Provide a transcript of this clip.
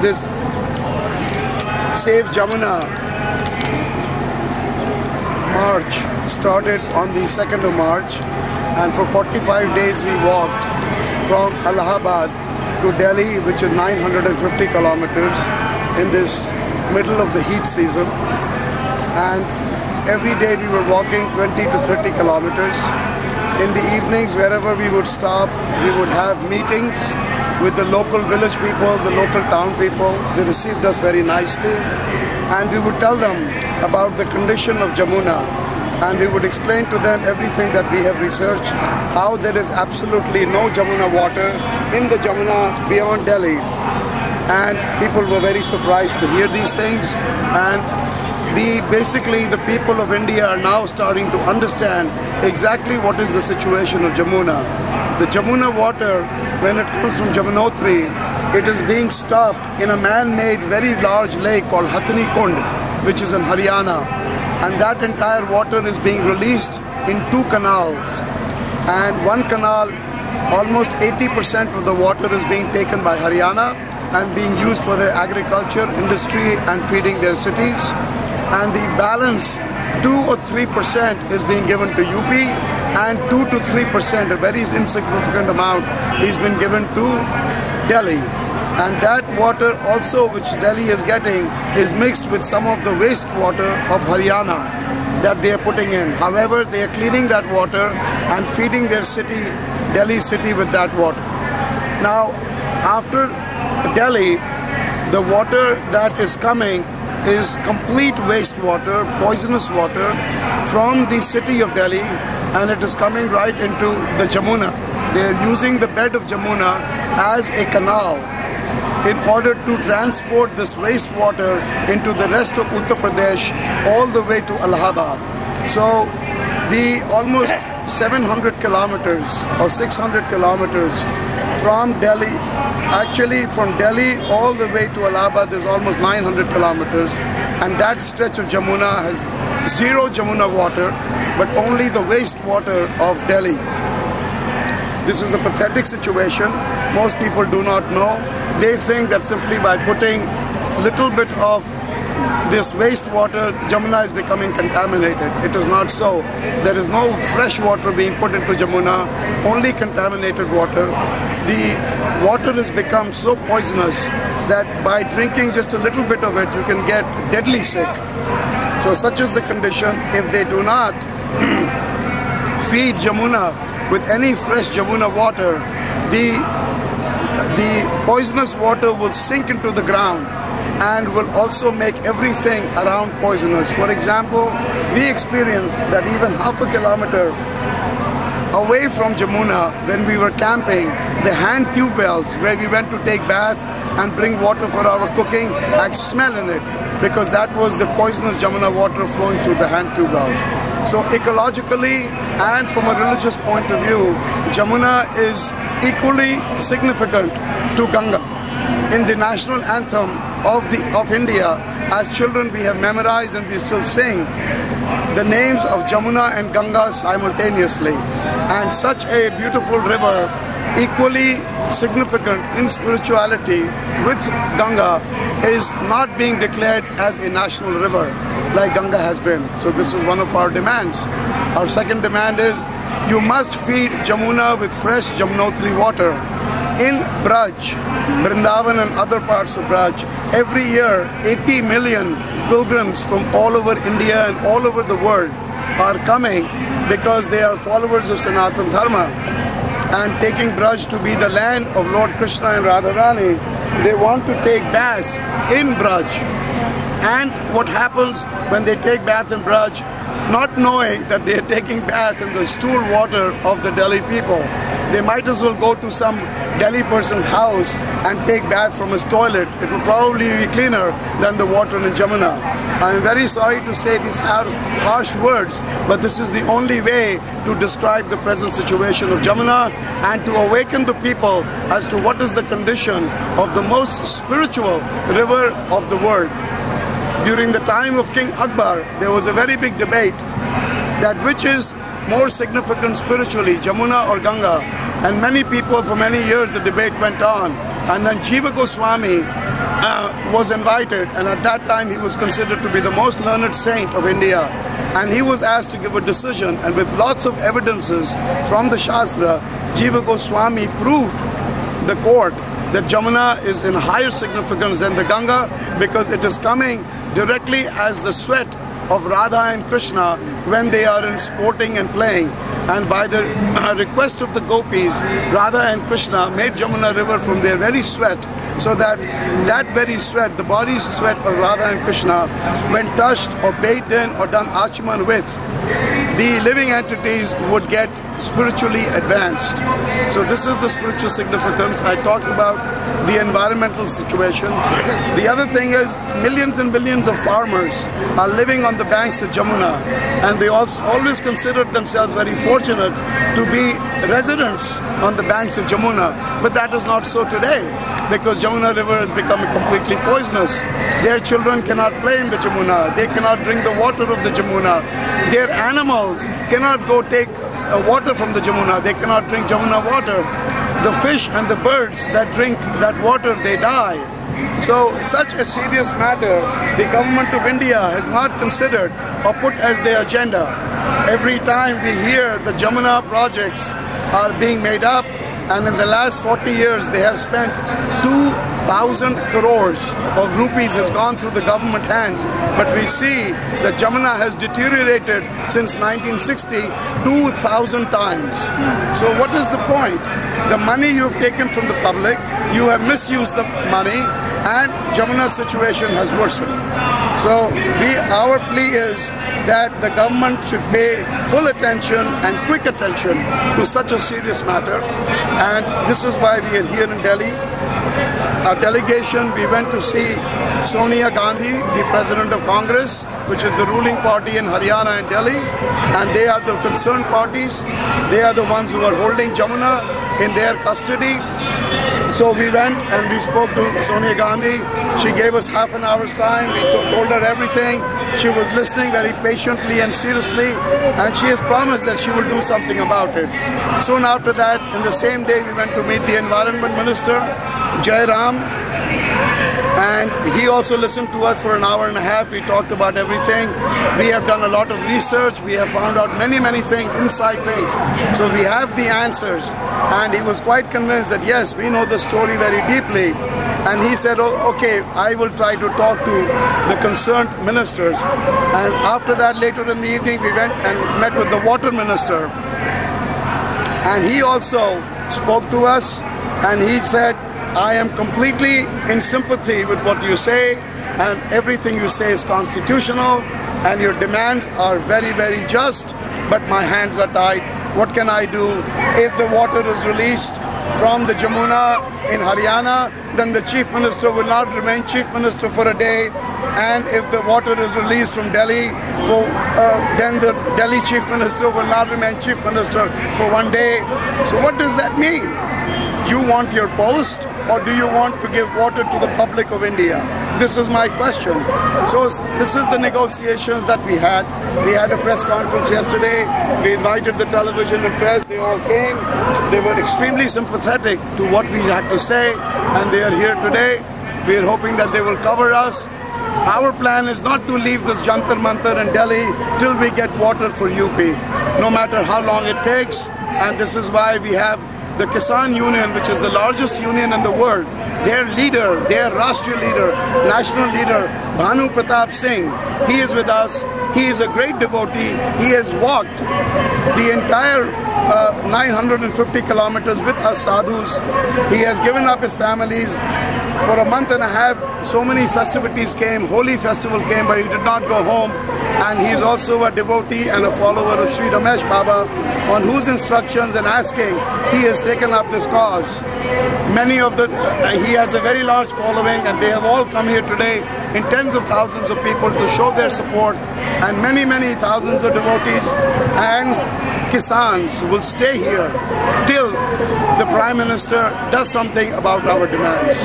this Save Yamuna march started on the 2nd of March, and for 45 days we walked from Allahabad to Delhi, which is 950 kilometers in this middle of the heat season. And every day we were walking 20 to 30 kilometers. In the evenings, wherever we would stop, we would have meetings with the local village people, the local town people. They received us very nicely, and we would tell them about the condition of Yamuna, and we would explain to them everything that we have researched, how there is absolutely no Yamuna water in the Yamuna beyond Delhi. And people were very surprised to hear these things, and basically the people of India are now starting to understand exactly what is the situation of Yamuna. The Yamuna water, when it comes from Yamunotri, it is being stopped in a man-made very large lake called Hathani Kund, which is in Haryana. And that entire water is being released in 2 canals. And one canal, almost 80% of the water is being taken by Haryana and being used for their agriculture, industry and feeding their cities. And the balance, 2 or 3% is being given to UP, and 2 to 3%, a very insignificant amount, is been given to Delhi. And that water also, which Delhi is getting, is mixed with some of the wastewater of Haryana that they are putting in. However, they are cleaning that water and feeding their city, Delhi city, with that water. Now, after Delhi, the water that is coming is complete wastewater, poisonous water from the city of Delhi, and it is coming right into the Yamuna. They are using the bed of Yamuna as a canal in order to transport this wastewater into the rest of Uttar Pradesh all the way to Allahabad. So the almost 700 kilometers or 600 kilometers from Delhi, actually from Delhi all the way to Allahabad is almost 900 kilometers, and that stretch of Yamuna has zero Yamuna water but only the wastewater of Delhi. This is a pathetic situation. Most people do not know. They think that simply by putting little bit of this wastewater, Yamuna is becoming contaminated. It is not so. There is no fresh water being put into Yamuna, only contaminated water. The water has become so poisonous that by drinking just a little bit of it, you can get deadly sick. So such is the condition. If they do not feed Yamuna with any fresh Yamuna water, the poisonous water will sink into the ground and will also make everything around poisonous. For example, we experienced that even half a kilometer away from Yamuna, when we were camping, the hand tube wells where we went to take bath and bring water for our cooking had smell in it, because that was the poisonous Yamuna water flowing through the hand tube wells. So ecologically and from a religious point of view, Yamuna is equally significant to Ganga. In the national anthem of India, as children we have memorized and we still sing the names of Yamuna and Ganga simultaneously. And such a beautiful river, equally significant in spirituality with Ganga, is not being declared as a national river like Ganga has been. So this is one of our demands. Our second demand is you must feed Yamuna with fresh Yamunotri water. In Braj, Vrindavan and other parts of Braj, every year 80 million pilgrims from all over India and all over the world are coming because they are followers of Sanatan Dharma and taking Braj to be the land of Lord Krishna and Radharani. They want to take bath in Braj. And what happens when they take bath in Braj, not knowing that they are taking bath in the stool water of the Delhi people? They might as well go to some Delhi person's house and take bath from his toilet. It will probably be cleaner than the water in Yamuna. I am very sorry to say these harsh words, but this is the only way to describe the present situation of Yamuna and to awaken the people as to what is the condition of the most spiritual river of the world. During the time of King Akbar, there was a very big debate that which is more significant spiritually, Yamuna or Ganga. And many people, for many years, the debate went on. And then Jiva Goswami was invited, and at that time he was considered to be the most learned saint of India. And he was asked to give a decision, and with lots of evidences from the Shastra, Jiva Goswami proved the court that Yamuna is in higher significance than the Ganga, because it is coming directly as the sweat of Radha and Krishna when they are in sporting and playing. And by the request of the gopis, Radha and Krishna made Yamuna river from their very sweat, so that that very sweat, the body's sweat of Radha and Krishna, when touched or bathed in or done achaman with, the living entities would get spiritually advanced. So this is the spiritual significance. I talked about the environmental situation. The other thing is, millions and millions of farmers are living on the banks of Yamuna, and they also always considered themselves very fortunate to be residents on the banks of Yamuna. But that is not so today, because Yamuna river has become completely poisonous. Their children cannot play in the Yamuna. They cannot drink the water of the Yamuna. Their animals cannot go take water from the Yamuna. They cannot drink Yamuna water. The fish and the birds that drink that water, they die. So such a serious matter, the government of India has not considered or put as their agenda. Every time we hear the Yamuna projects are being made up, and in the last 40 years they have spent 2,000 crores of rupees has gone through the government hands. But we see that Yamuna has deteriorated since 1960 2,000 times. So what is the point? The money you have taken from the public, you have misused the money, and Yamuna's situation has worsened. So our plea is that the government should pay full attention and quick attention to such a serious matter. And this is why we are here in Delhi. Our delegation, we went to see Sonia Gandhi, the President of Congress, which is the ruling party in Haryana and Delhi, and they are the concerned parties. They are the ones who are holding Yamuna in their custody. So we went and we spoke to Sonia Gandhi. She gave us half an hour's time. We told her everything. She was listening very patiently and seriously, and she has promised that she will do something about it. Soon after that, in the same day, we went to meet the Environment Minister, Jairam, and he also listened to us for an hour and a half. We talked about everything. We have done a lot of research. We have found out many things, inside things. So we have the answers. And he was quite convinced that yes, we know the story very deeply. And he said, oh, okay, I will try to talk to the concerned ministers. And after that, later in the evening, we went and met with the water minister. And he also spoke to us, and he said, I am completely in sympathy with what you say, and everything you say is constitutional, and your demands are very just, but my hands are tied. What can I do? If the water is released from the Yamuna in Haryana, then the Chief Minister will not remain Chief Minister for a day. And if the water is released from Delhi, then the Delhi Chief Minister will not remain Chief Minister for one day. So what does that mean? You want your post, or do you want to give water to the public of India? This is my question. So this is the negotiations that we had. We had a press conference yesterday. We invited the television and press. They all came. They were extremely sympathetic to what we had to say, and they are here today. We are hoping that they will cover us. Our plan is not to leave this Jantar Mantar in Delhi till we get water for UP, no matter how long it takes. And this is why we have the Kisan Union, which is the largest union in the world. Their leader, their Rashtriya leader, national leader, Bhanu Pratap Singh, he is with us. He is a great devotee. He has walked the entire 950 kilometers with us sadhus. He has given up his families. For a month and a half, so many festivities came, holy festival came, but he did not go home. And he is also a devotee and a follower of Sri Ramesh Baba, on whose instructions and asking he has taken up this cause. He has a very large following, and they have all come here today in tens of thousands of people to show their support, and many thousands of devotees and Kisans will stay here till the Prime Minister does something about our demands.